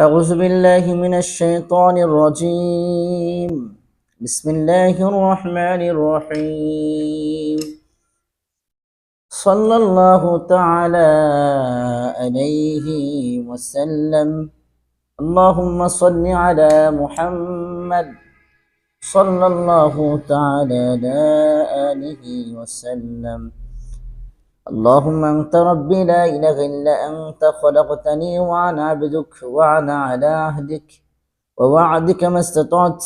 أعوذ بالله من الشيطان الرجيم. بسم الله الرحمن الرحيم. صلى الله تعالى عليه وسلم. اللهم صل على محمد صلى الله تعالى على آله وسلم. اللهم أنت ربي لا إله إلا أنت خلقتني وأنا عبدك وأنا على عهدك ووعدك ما استطعت.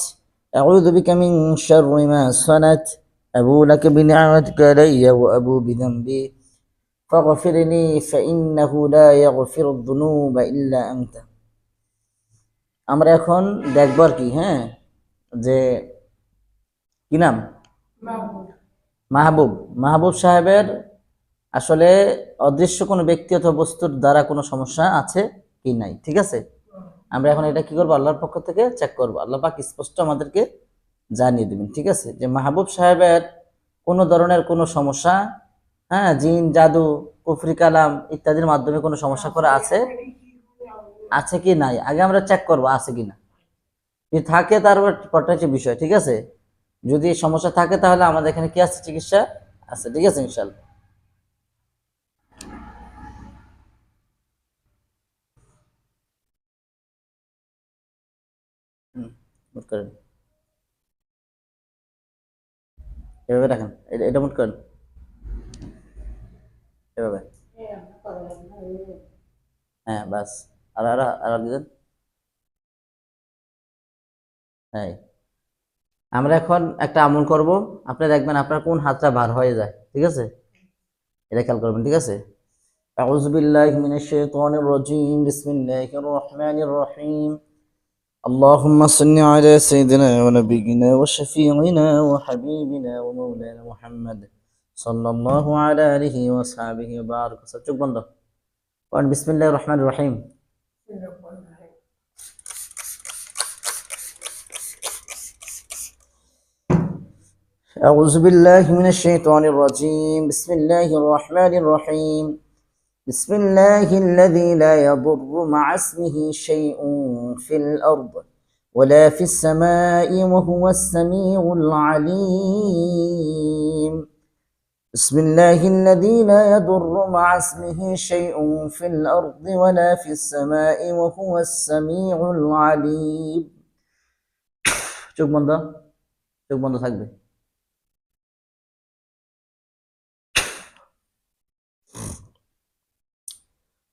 أعوذ بك من شر ما صنعت. أبو لك بنعمتك علي وأبو بذنبي فاغفر لي فإنه لا يغفر الذنوب إلا أنت. আমরা এখন দেখব আর কি, হ্যাঁ, যে কি নাম, মাহবুব মাহবুব সাহেবের আসলে অদৃশ্য কোনো ব্যক্তি অথবা বস্তুর দ্বারা কোনো সমস্যা আছে কি নাই। ঠিক আছে, আমরা এখন এটা কি করবো, আল্লাহর পক্ষ থেকে চেক করবো। আল্লাহ পাক স্পষ্ট আমাদেরকে জানিয়ে দেবেন, ঠিক আছে, যে মাহবুব সাহেবের কোনো ধরনের কোনো সমস্যা, হ্যাঁ, জিন জাদু কুফরি কালাম ইত্যাদির মাধ্যমে কোনো সমস্যা করা আছে আছে কি নাই, আগে আমরা চেক করবো আছে কি না। যদি থাকে তারপর পরটা হচ্ছে বিষয়, ঠিক আছে। যদি সমস্যা থাকে তাহলে আমাদের এখানে কি আছে, চিকিৎসা আছে, ঠিক আছে, ইনশাল্লাহ। নোট করেন, এভাবে রাখেন, এটা নোট করেন, এভাবে। হ্যাঁ, বাস। আর দিবেন। হ্যাঁ, আমরা এখন একটা আমল করব, আপনি দেখবেন আপনার কোন হাতটা ভার হয়ে যায়, ঠিক আছে, এটা খেয়াল করবেন, ঠিক আছে। আউযু বিল্লাহি মিনাশ শাইতানির রাজীম। বিসমিল্লাহির রহমানির রহিম। اللهم صل على سيدنا ونبينا وشفيعنا وحبيبنا ومولانا محمد صلى الله على آله وصحبه وبارك وسلم. চোখ বন্ধ করেন, বিসমিল্লাহির রহমানির রহিম। أعوذ بالله من الشيطان الرجيم. بسم الله الرحمن الرحيم. بسم الله الذي لا يضر مع اسمه شيء في الأرض ولا في السماء وهو السميع العليم. بسم الله الذي لا يضر مع اسمه شيء في الأرض ولا في السماء وهو السميع العليم. চোখ বন্ধ, চোখ বন্ধ থাকবে।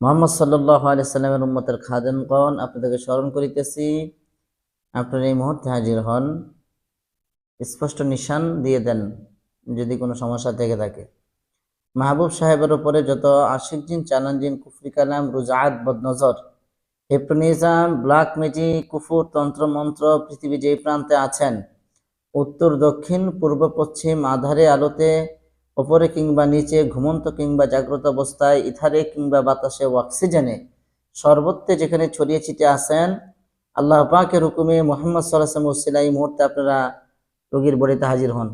মোহাম্মদ সাল্লাল্লাহু আলাইহি সাল্লামের উম্মতের খাদেমগণ, আপনাদেরকে স্মরণ করিতেছি, আপনারা এই মুহূর্তে হাজির হন, স্পষ্ট নিশান দিয়ে দেন যদি কোনো সমস্যা থেকে থাকে। মাহবুব সাহেবের উপরে যত আশিক জিন, চালান জিন, কুফরি কালাম, রুজাত, বদনজর, হেপ্রোনিজম, ব্ল্যাক ম্যাজিক, কুফুর, তন্ত্র মন্ত্র, পৃথিবী যেই প্রান্তে আছেন, উত্তর দক্ষিণ পূর্ব পশ্চিম, আধারে আলোতে, ওপরে কিংবা নিচে, ঘুমন্ত কিংবা জাগ্রত অবস্থায়, ইথারে কিংবা বাতাসে, অক্সিজেনে, সর্বত্রে যেখানে ছড়িয়ে ছিটে আছেন, আল্লাহ পাকের হুকুমে মুহাম্মদ সাল্লাল্লাহু আলাইহি ওয়াসাল্লাম এই মুহূর্তে আপনারা রোগীর বড়িতে হাজির হন।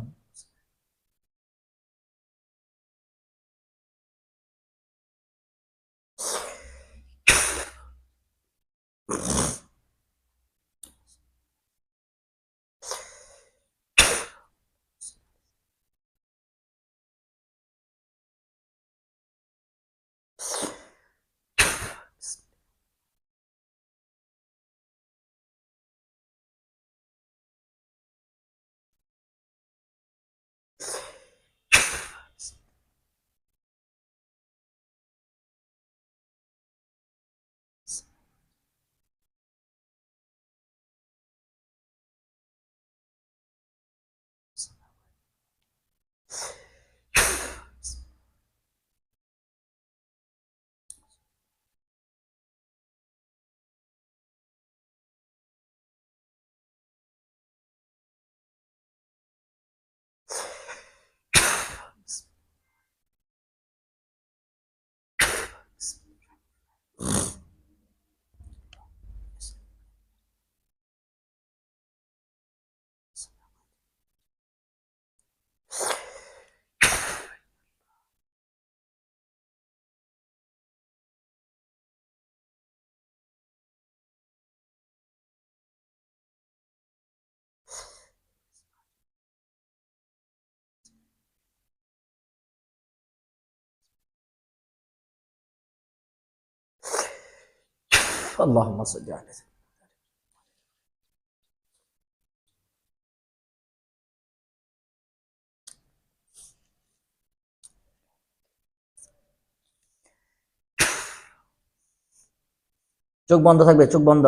আল্লাহুম্মা সাল্লি আলা সাইয়্যিদিনা। চোখ বন্ধ থাকবে, চোখ বন্ধ।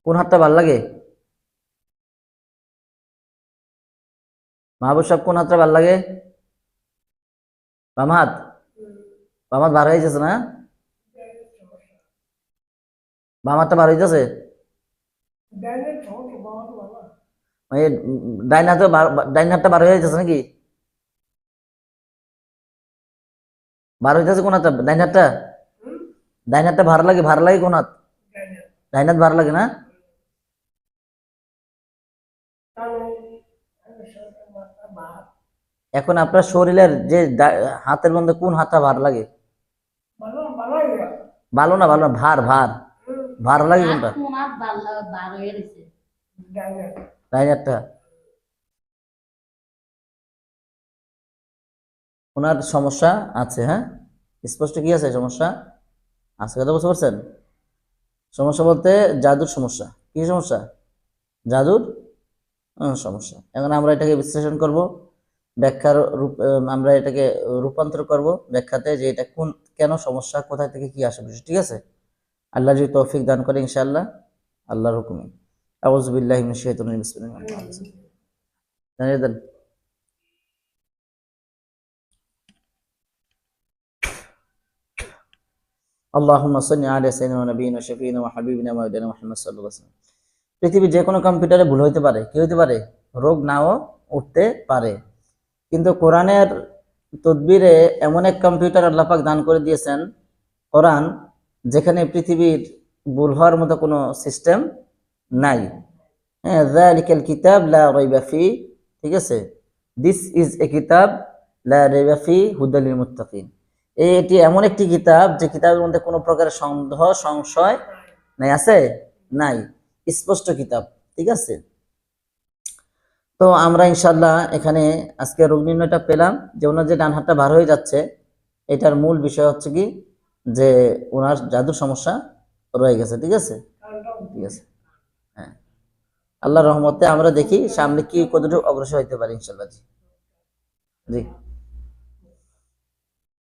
কোন হাতটা ভাল লাগে? মাহবুব সাহেব কোন হাতটা ভাল লাগে? বাম হাত? বাম হাত বার হয়ে গেছে না? বাম হাতটা বার হয়ে যাচ্ছে? মানে ডাইন হাতে ডাইন হাতটা বার হয়ে যাচ্ছে নাকি? বার হয়ে যাচ্ছে কোন হাতটা? ডাইন হাতটা? ডাইন হাতটা ভার লাগে, ভার লাগে কোন হাত? ডাইন হাত ভার লাগে না? এখন আপনার শরীরের যে হাতের মধ্যে কোন হাতটা ভার লাগে? ভালো না, ভালো না, ভার ভার ভার লাগে কোনটা? ডাইন হাতটা। ওনার সমস্যা আছে, হ্যাঁ, স্পষ্ট কি আছে সমস্যা আছে, কথা বুঝতে পারছেন? সমস্যা বলতে জাদুর সমস্যা। কি সমস্যা? জাদুর সমস্যা। এখন আমরা এটাকে বিশ্লেষণ করব, ব্যাখ্যার রূপ, আমরা এটাকে রূপান্তর করব ব্যাখ্যাতে, যে এটা কোন, কেন সমস্যা, কোথায় থেকে কি আসে বিষয়, ঠিক আছে? আল্লাহ যদি তৌফিক দান করে ইনশাআল্লাহ, আল্লাহর হুকুমে। আউযু বিল্লাহি মিনাশ শাইতানির রাজিম, বিসমিল্লাহির রহমানির রহিম। জানিয়ে দেন। আল্লাহুম্মা সাল্লি আলা সাইয়্যিদিনা ওয়া নাবিয়িনা ওয়া শাফিঈনা ওয়া হাবিবিনা মাওলানা মুহাম্মদ সাল্লাল্লাহু আলাইহি ওয়াসাল্লাম। পৃথিবীর যে কোনো কম্পিউটারে ভুল হইতে পারে, কি হইতে পারে? রোগ নাও উঠতে পারে। কিন্তু কোরআনের তদবিরে এমন এক কম্পিউটার আল্লাহ পাক দান করে দিয়েছেন, কোরআন, যেখানে পৃথিবীর ভুল হওয়ার মতো কোনো সিস্টেম নাই। হ্যাঁ, যালিকাল কিতাব লা রাইবা ফি, ঠিক আছে? দিস ইজ এ কিতাব লা রাইবা ফি হুদাল লিল মুত্তাকিন। এটি এমন একটি কিতাব যে কিতাবের মধ্যে কোনো প্রকারের সন্দেহ সংশয় নাই, আছে? নাই, স্পষ্ট কিতাব, ঠিক আছে? তো আমরা ইনশাল্লাহ এখানে আজকে রোগ নির্ণয়টা পেলাম, যে ওনার যে ডান হাতটা বার হয়ে যাচ্ছে, এটার মূল বিষয় হচ্ছে কি, যে ওনার জাদুর সমস্যা রয়ে গেছে, ঠিক আছে? ঠিক আছে, হ্যাঁ। আল্লাহর রহমতে আমরা দেখি সামনে কি কতটুকু অগ্রসর হইতে পারি ইনশাল্লাহ। জি জি।